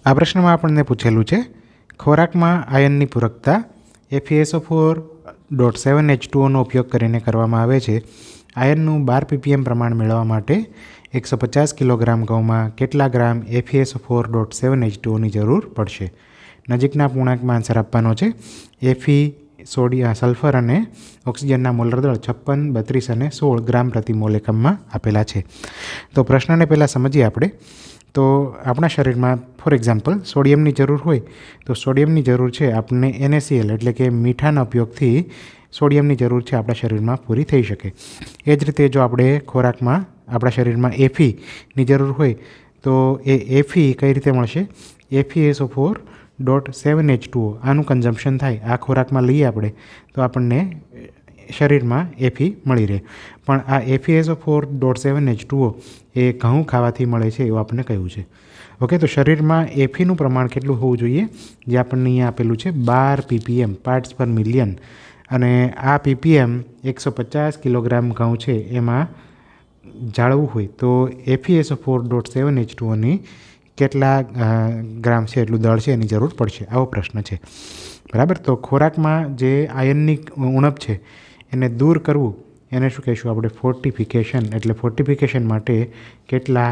આ પ્રશ્નમાં આપણને પૂછેલું છે ખોરાકમાં આયનની પૂરકતા FeSO4.7H2Oનો ઉપયોગ કરીને કરવામાં આવે છે. આયનનું 12 ppm પ્રમાણ મેળવવા માટે 150 કિલોગ્રામ ઘઉંમાં કેટલા ગ્રામ FeSO4.7H2Oની જરૂર પડશે? નજીકના પૂર્ણાંકમાં આન્સર આપવાનો છે. Fe સલ્ફર અને ઓક્સિજનના મોલર દળ 56, 32 અને 16 ગ્રામ પ્રતિ મોલ એકમમાં આપેલા છે. તો પ્રશ્નને પહેલાં સમજીએ આપણે. તો આપણા શરીરમાં ફોર એક્ઝામ્પલ સોડિયમની જરૂર હોય તો સોડિયમની જરૂર છે આપણને NaCl એટલે કે મીઠાના ઉપયોગથી સોડિયમની જરૂર છે આપણા શરીરમાં પૂરી થઈ શકે. એ જ રીતે જો આપણે ખોરાકમાં આપણા શરીરમાં Feની જરૂર હોય તો એ Fe કઈ રીતે મળશે? FeSO4.7H2O આનું કન્ઝમ્પશન થાય, આ ખોરાકમાં લઈએ આપણે તો આપણને શરીરમાં Fe મળી રહે. પણ આ FeSO4.7H2O એ ઘઉં ખાવાથી મળે છે એવું આપણને કહ્યું છે. ઓકે, તો શરીરમાં Feનું પ્રમાણ કેટલું હોવું જોઈએ? જે આપણને અહીંયા આપેલું છે 12 ppm પાર્ટ્સ પર મિલિયન. અને આ ppm 150 કિલોગ્રામ ઘઉં છે એમાં જાળવવું હોય તો FeSO4.7H2Oની કેટલા ગ્રામ છે એટલું દળ છે એની જરૂર પડશે, આવો પ્રશ્ન છે. બરાબર. તો ખોરાકમાં જે આયનની ઉણપ છે એને દૂર કરવું એને શું કહીશું આપણે? ફોર્ટિફિકેશન. એટલે ફોર્ટિફિકેશન માટે કેટલા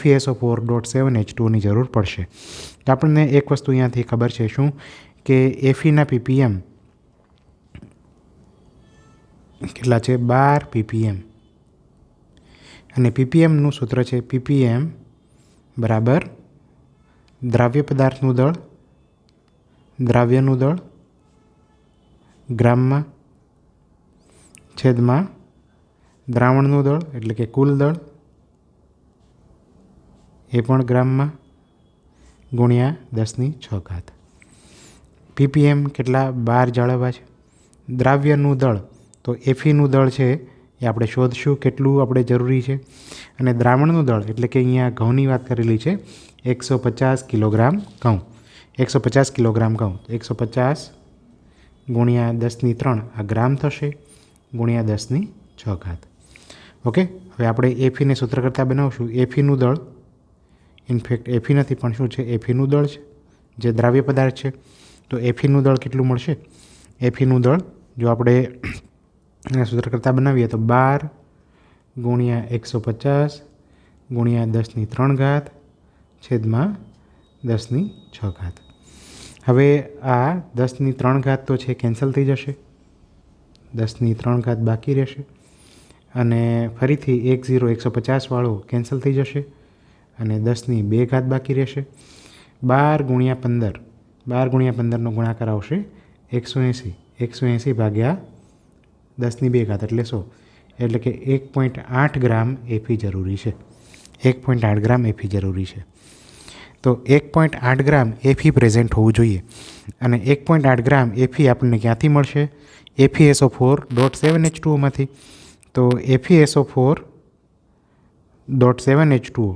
FeSO4.7H2Oની જરૂર પડશે? તો આપણને એક વસ્તુ અહીંયાથી ખબર છે શું કે Feના ppm કેટલા છે? 12 ppm. અને ppmનું સૂત્ર છે ppm બરાબર દ્રાવ્ય પદાર્થનું દળ દ્રાવ્યનું દળ ગ્રામમાં છેદમાં દ્રાવણનું દળ એટલે કે કુલ દળ એ પણ ગ્રામમાં ગુણ્યા 10⁶. ppm કેટલા? 12 જાળવવા છે. દ્રાવ્યનું દળ તો Feનું દળ છે એ આપણે શોધશું કેટલું આપણે જરૂરી છે. અને દ્રાવણનું દળ એટલે કે અહીંયા ઘઉંની વાત કરેલી છે 150 કિલોગ્રામ ઘઉં. 150 કિલોગ્રામ ઘઉં 150 ગુણ્યા 10⁻³ આ ગ્રામ થશે ગુણ્યા 10⁶. ઓકે, હવે આપણે Feને સૂત્ર કરતાં બનાવશું. Feનું દળ ઇનફેક્ટ Fe નથી પણ શું છે? Feનું દળ છે જે દ્રાવ્ય પદાર્થ છે. તો Feનું દળ કેટલું મળશે? Feનું દળ જો આપણે સૂત્ર કરતાં બનાવીએ તો 12 ગુણ્યા 150 ગુણ્યા 10⁻³ છેદમાં 10⁶. હવે આ 10⁻³ તો છે કેન્સલ થઈ જશે, 10⁻³ બાકી રહેશે. અને ફરીથી 150 વાળો કેન્સલ થઈ જશે અને 10⁻² બાકી રહેશે. 12 ગુણ્યા 15, 12 ગુણ્યા 15નો ગુણાકાર આવશે 180. 180 ભાગ્યા 10⁻² એટલે 100. એટલે કે 1.8 ગ્રામ Fe જરૂરી છે. 1.8 ગ્રામ Fe જરૂરી છે. તો 1.8 ગ્રામ Fe પ્રેઝન્ટ હોવું જોઈએ. અને 1.8 ગ્રામ Fe આપણને ક્યાંથી મળશે? FeSO4.7H2Oમાંથી. તો FeSO4.7H2O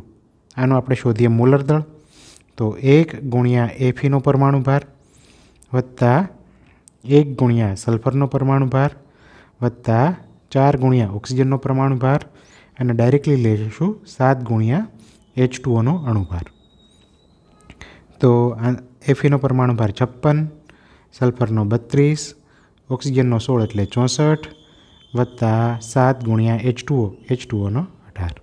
આનો આપણે શોધીએ મોલર દળ. તો 1 ગુણ્યા Feનો પરમાણુ ભાર વત્તા 1 ગુણ્યા સલ્ફરનો પરમાણુ ભાર વત્તા 4 ગુણ્યા ઓક્સિજનનો પરમાણુ ભાર અને ડાયરેક્ટલી લઈશું 7 ગુણ્યા H2Oનો અણુભાર. તો Feનો પરમાણુ ભાર 56, સલ્ફરનો 32, ઓક્સિજનનો 16 એટલે 64 વત્તા 7 ગુણ્યા H2Oનો 18.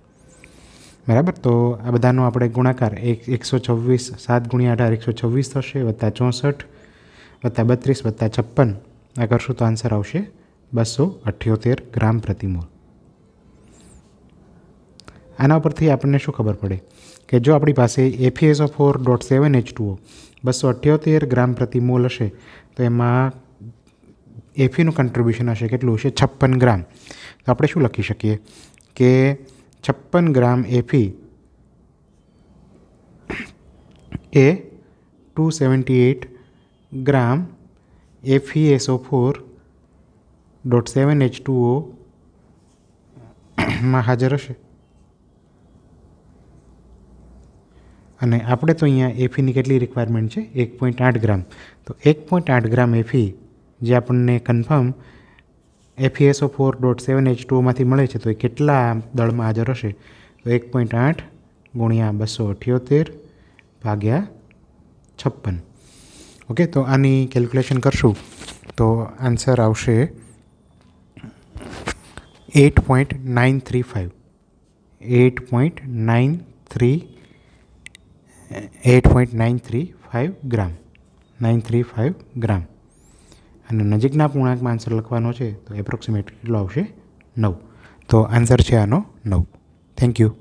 બરાબર. તો આ બધાનો આપણે ગુણાકાર 126, 7 ગુણ્યા 18 126 થશે વત્તા 64 વત્તા 32 વત્તા 56 આ કરશું તો આન્સર આવશે 278 ગ્રામ પ્રતિ મોલ. આના ઉપરથી આપણને શું ખબર પડે કે જો આપણી પાસે FeSO4.7H2O 278 ગ્રામ પ્રતિ મોલ હશે તો એમાં Feનું કન્ટ્રીબ્યુશન હશે કેટલું હશે? 56 ગ્રામ. તો આપણે શું લખી શકીએ કે 56 ગ્રામ Fe એ 278 ગ્રામ FeSO4.7H2O માં હાજર હશે. અને આપણે તો અહીંયા Feની કેટલી રિક્વાયરમેન્ટ છે? 1.8 ગ્રામ. તો 1.8 ગ્રામ Fe જે આપણને કન્ફર્મ FeSO4.7H2Oમાંથી મળે છે તો એ કેટલા દળમાં હાજર હશે? તો 1.8 ગુણ્યા 278 ભાગ્યા 56. ઓકે, તો આની કેલ્ક્યુલેશન કરશું તો આન્સર આવશે 8.935. 8.935 ગ્રામ. 935 ગ્રામ. અને નજીકના પૂર્ણાંકમાં આન્સર લખવાનો છે તો એપ્રોક્સિમેટ કેટલો આવશે? 9. તો આન્સર છે આનો 9. Thank you.